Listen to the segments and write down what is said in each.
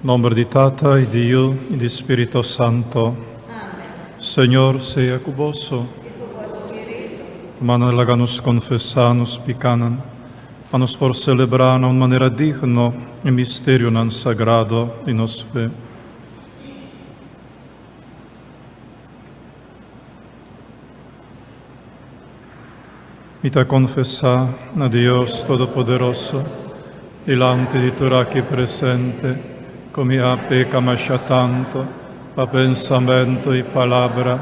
Nombre di Tata e di Io e di Spirito Santo. Amen. Señor sea cu vosso. Mano laganos confessanos picanan, a nos por celebrar en manera digno el misterio nan sagrado de nos fe. Mita confessa a Dios Todopoderoso, delante di tu aquí presente, come a peca masha tanto, a pensamento y palabra,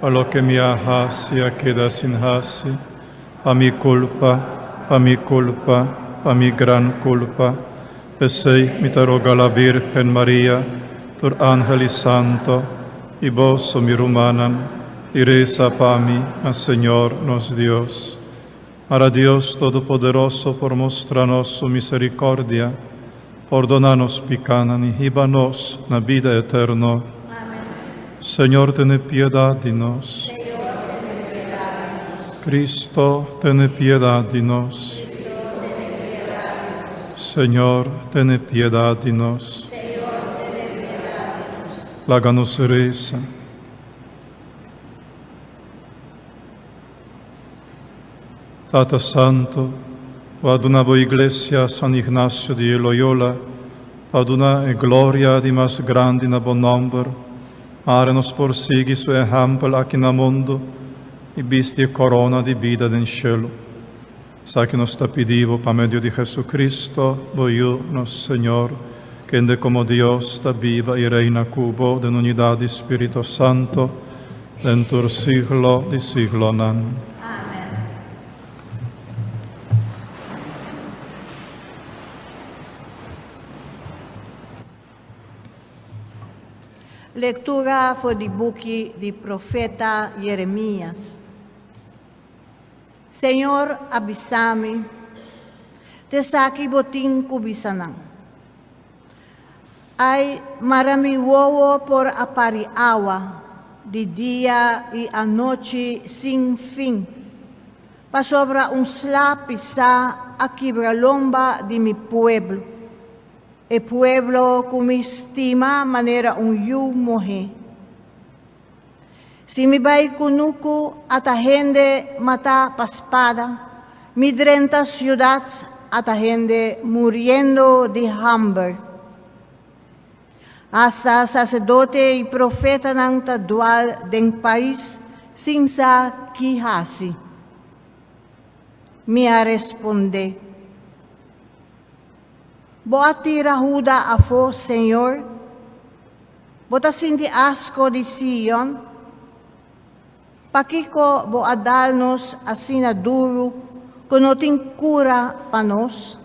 a lo que mi hacia queda sin hasi, a mi culpa, a mi gran culpa. Pesei mi te roga la Virgen María, tur ángel santo, y vos mi rumanan, y reza pa mí, a Señor nos Dios. Ara Dios Todopoderoso, por mostrarnos su misericordia, perdonanos picanan y híbanos na vida eterna. Señor, ten piedad de nos. Cristo, ten piedad de nos. Señor, ten piedad de nos. Láganos reza. Tata Santo, adunabo Iglesia San Ignacio de Loyola, aduna e gloria di mas grandi na bon nombre, are nos porsegui su exemplo aqui na mundo, e bisti corona di vida den cielo. Sa que nos ta pedivo, pa medio de Jesucristo, voyo nos Señor, que ende como Dios ta viva y reina cubo, en unidad de Espíritu Santo, dentur siglo di siglo nan. Lectura voor die boekje di profeta Jeremias. Senhor, avisame, te saki botin kubisanang. Ay marami wowo por apari awa, di dia y a noche sin fin. Pasobra un slapisa a quibralomba di mi pueblo. E pueblo que me estima manera yu morrer. Si mi vai kunuku ata gente mata paspada, mi 30 ciudades ata gente muriendo de hambre. Hasta sacerdote y profeta nang tadual den país sin sa kihasi. Me a responde. Boati rahuda a fo, Senhor, bota sinti asco di Sion, pakiko bo adalnos asina duro, kunoting cura panos,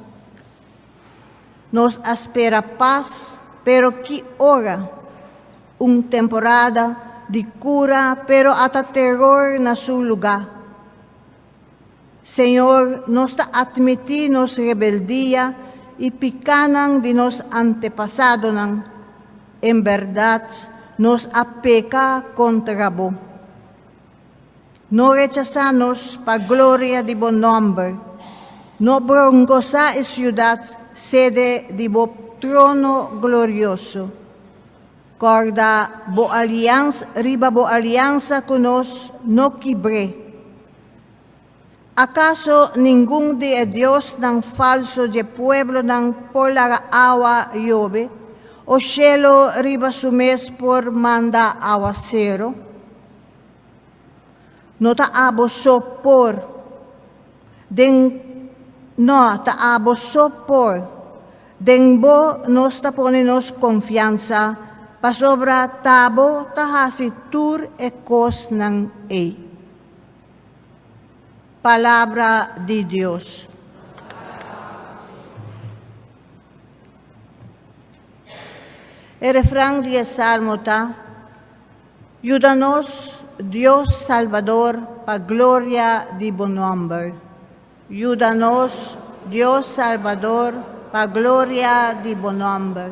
nos aspera paz, pero ki ora, temporada di cura, pero ata terror na su lugar. Senhor, nos ta admiti nos rebeldia, y picanan de nos antepasados, en verdad nos apeca contra vos. No rechazanos pa gloria de bon nombre, no brongosa y ciudad sede de bo trono glorioso. Corda bo alianza, riba bo alianza con nos no quibre. ¿Acaso ningún de Dios tan falso de pueblo tan por la agua llove, o cielo riba su mes por manda aguacero? No ta abo sopor, den bo nos ta ponenos confianza, pa sobra tabo ta hasi tur e kos ng ei. Palabra de Dios. El refrán de Salmo está: ayúdanos, Dios Salvador, pa gloria de bon nombre. Ayúdanos, Dios Salvador, pa gloria de bon nombre.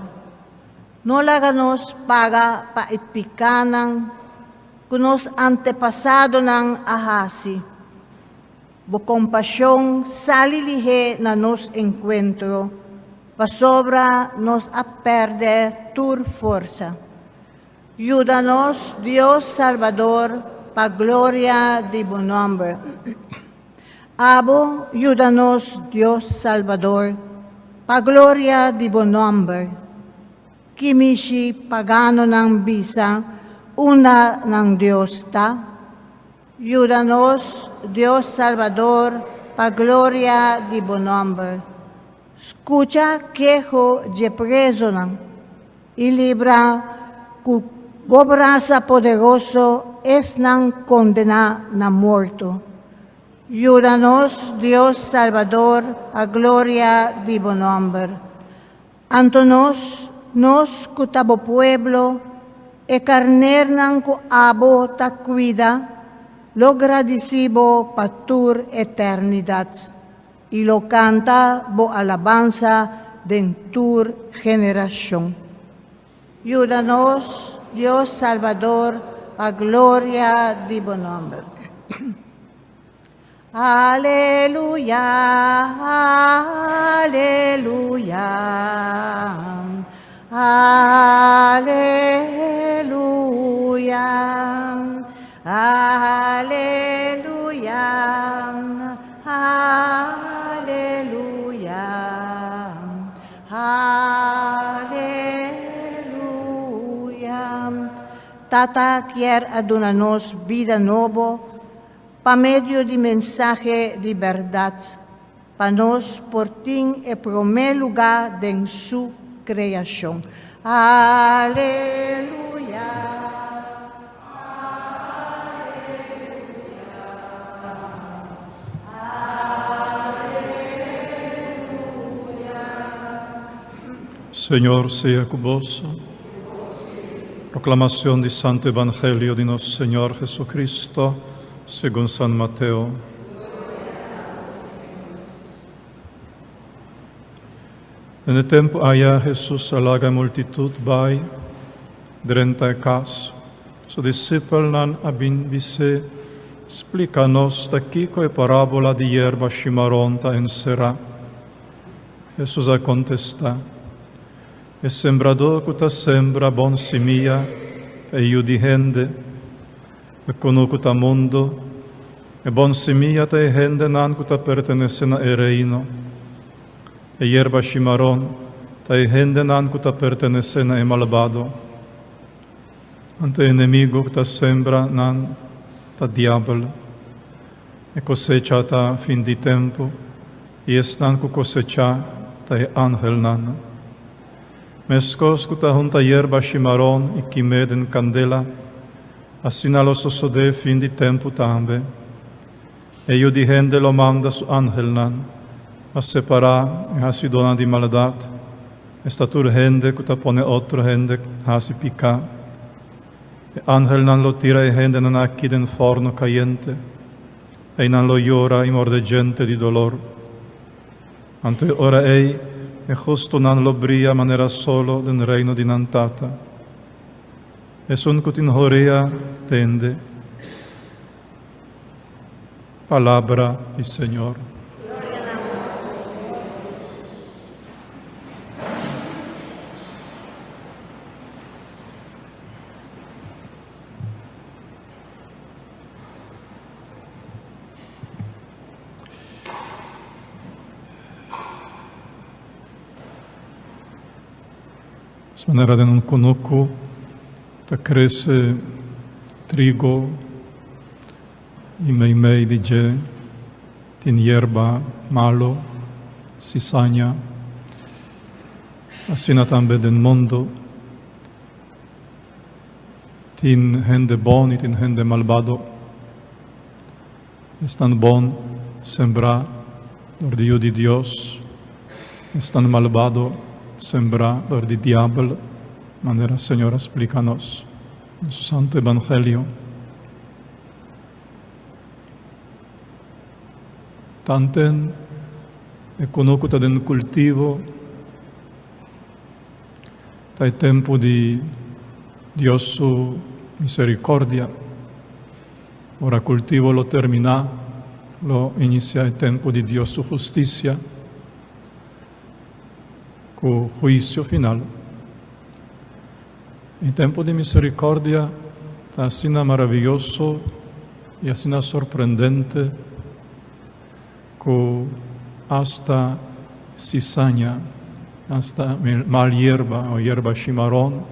No láganos paga pa ipikanan, kunos antepasado ng ahasi. Bo compasión salilihe na nos encuentro, pasobra nos a perder tu fuerza. Ayúdanos, Dios Salvador, pa gloria de tu nombre. Abo, ayúdanos, Dios Salvador, pa gloria de tu nombre. Kimishi pagano ng bisa, una ng Diyos ta. Ayúdanos, Dios Salvador, pa gloria de tu nombre. Escucha quejo de preso nang, y libra cu brazo poderoso es nang condena na muerto. Ayúdanos, Dios Salvador, a gloria de tu nombre. Antonos, nos cutabo pueblo, e carner nang cu abo ta cuida, lo gradecibo pa tur eternidad, y lo canta bo alabanza de tur generación. Ayúdanos, Dios Salvador, a gloria de tu nombre. Aleluya, aleluya, aleluya, aleluya, aleluya, aleluya. Tata quiere adonarnos vida nueva, pa medio de mensaje de verdad, pa nos por ti en primer lugar de su creación. Aleluya. Señor sea con vos. Proclamación del Santo Evangelio de nuestro Señor Jesucristo, según San Mateo. En el tiempo allá Jesús a larga multitud vai, drenta cas, su discípulo nan abin vise, explícanos daqui que parábola de hierba chimaronta en será. Jesús a contestar, el sembrador que ta sembra bon semilla, e io di gente, e conosco mundo, e bon semilla te gente nan que ta pertenece na el reino, e hierba chimarrón, ta gente nan que ta pertenece na el malvado, ante enemigo que ta sembra nan ta diablo, e cosecha ta fin di tempo, y es nan que cosecha ta ángel nan. Meskos que ta junta hierba chimarrón y quimeden candela, así na lo sosode fin di tempo tambe. Ello di gente lo manda su ángel nan, a separar e hasi dona di maldad, esta tur gente que ta pone otro gente hasi pica. E ángel nan lo tira e gente nan aquí den forno caliente, e nan lo llora y mordegente di dolor. Ante ora ei, e justo nan lo bria manera solo del reino di Nantata. E sun cutin horea tende. Palabra del Señor. De manera de un conuco, ta crece trigo y mei di je, tin hierba malo, cizaña, así también del mundo, tin gente bon y tin gente malvado, es tan bon sembra dor di Dios, es tan malvado sembra dor di diablo, manera Señor explícanos en su Santo Evangelio. Tanten e conosco den cultivo, dai tempo di Dios su misericordia, ora cultivo lo termina, lo inicia il tempo di Dios su justicia. cu juicio final. En tiempo de misericordia, así maravilloso y así sorprendente, que hasta cizaña, hasta mal hierba o hierba chimarrón,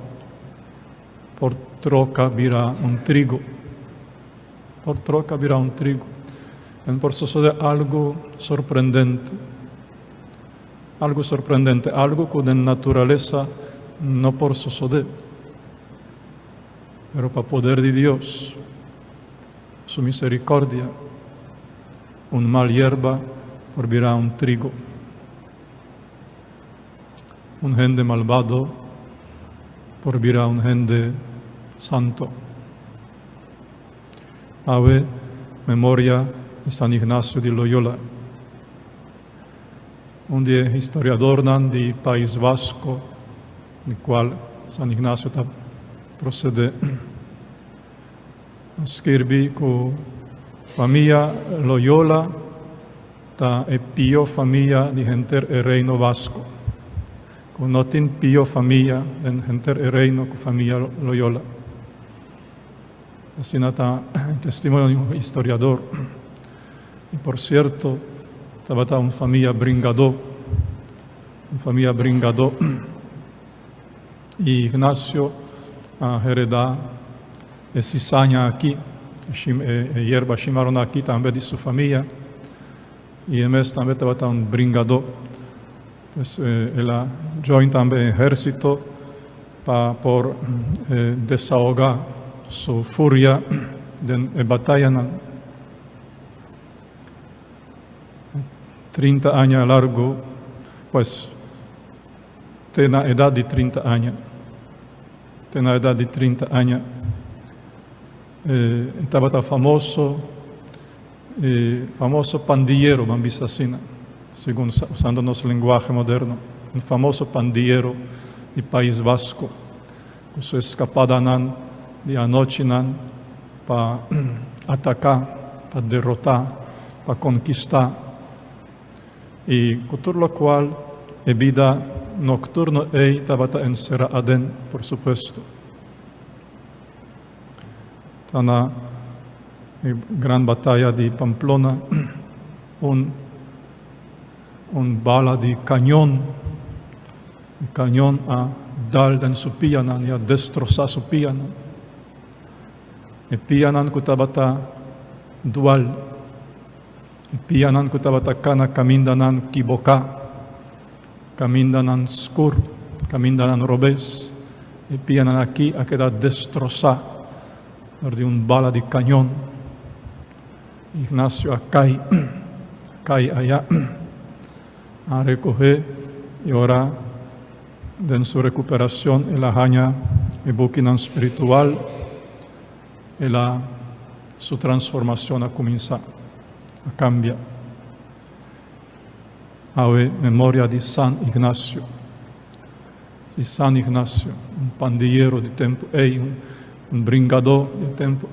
por troca virá un trigo. Por troca virá un trigo. En por suceder algo sorprendente, algo que de naturaleza no por suceder. Pero para poder de Dios, su misericordia, un mal hierba por virá un trigo. Un gente malvado por virá un gente santo. Ave memoria de San Ignacio de Loyola, un día historiador del País Vasco, del cual San Ignacio procede. Escribe que familia Loyola ta e pio familia di gente e reino vasco. Que no tiene pio familia en gente e reino con familia Loyola. Así está el testimonio de un historiador. Y por cierto, estaba una familia Bringadó. Y Ignacio heredó esa cizaña aquí, hierba chimarrón aquí también de su familia. Y en mes también estaba un Bringadó. Pues él joined también ejército por desahogar su furia de batalla. 30 años largo, pues tiene edad de 30 años. Estaba tan famoso pandillero, Bambisacina, según usando nuestro lenguaje moderno, un famoso pandillero del País Vasco, con su escapada de anoche para atacar, para derrotar, para conquistar. Y con todo lo cual, en vida nocturna, estaba encerrada adentro, por supuesto. En la gran batalla de Pamplona, un bala de cañón a dar en su piana y a destrozar su piana. El piana que estaba dual. El pianan que estaba cana camindan equivocado, camindan oscuro, camindan robés. El pianan aquí ha quedado destrozado por un bala de cañón. Ignacio cae allá a recoger y ahora en su recuperación en la haña el buquinan espiritual y su transformación ha comenzado. Cambia. Ave memoria de San Ignacio. De San Ignacio, un pandillero de tiempo un bringador de tiempo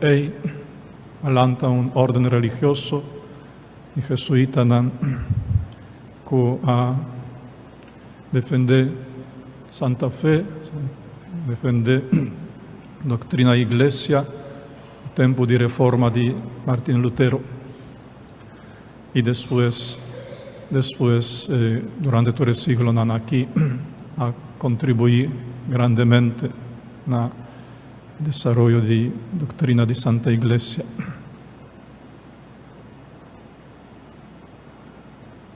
alanta un orden religioso y jesuita que defender Santa Fe, defender doctrina Iglesia, tiempo de reforma de Martín Lutero. Y después durante todo el siglo, aquí a contribuir grandemente al desarrollo de doctrina de Santa Iglesia.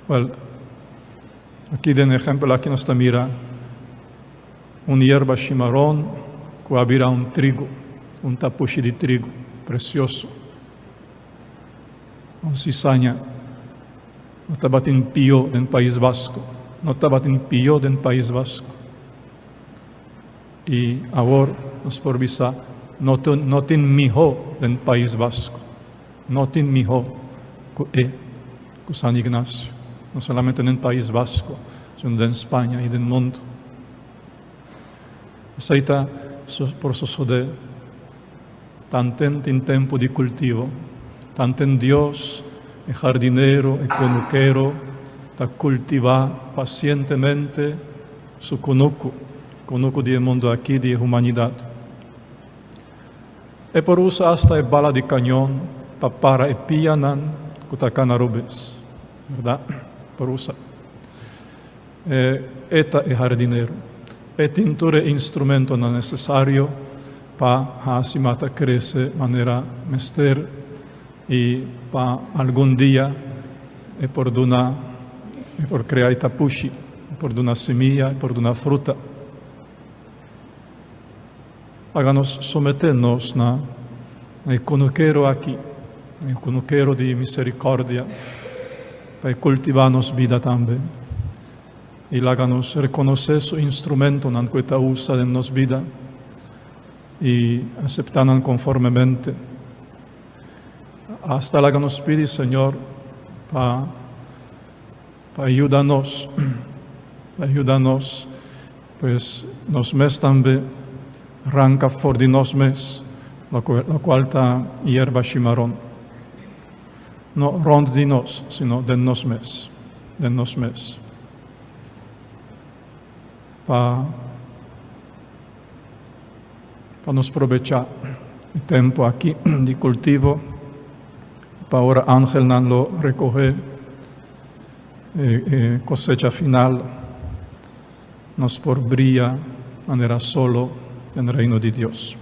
Well, aquí de un ejemplo, aquí nos está mira un hierba chimarrón que había un trigo, un tapuche de trigo precioso, un cizaña. No estaba en pío del País Vasco. Y ahora nos por visa, no tiene mijo del País Vasco. No tiene mijo con San Ignacio. No solamente en el País Vasco, sino en España y del mundo. Esa está por suceder tanto en tiempo de cultivo, tanto en Dios, el jardinero, el conuquero, a cultivar pacientemente su conuco di mundo aqui de humanidade. E por usa hasta e bala de canhão para e pianan kutacana rubes, verdade? Por usa. Eta e jardineiro. E tintura e instrumento não necessário para a simata crescer de maneira mester e para algum dia e por criar itapushi, por uma semilla, por uma fruta. Háganos someternos na conuquero aqui, no conuquero de misericórdia, para cultivarnos vida também. E háganos reconhecer su instrumento na que usa de nos vida e aceptar conformemente. Hasta háganos pedir, Senhor, para ayudarnos, pues nos mes também arranca for de nos mes, la qual está hierba chimarrón. No rond de nos, sino de nos mes. Para nos aprovechar el tiempo aquí de cultivo, para ahora Ángel nos lo recoge, cosecha final, nos por brilla manera solo en el reino de Dios.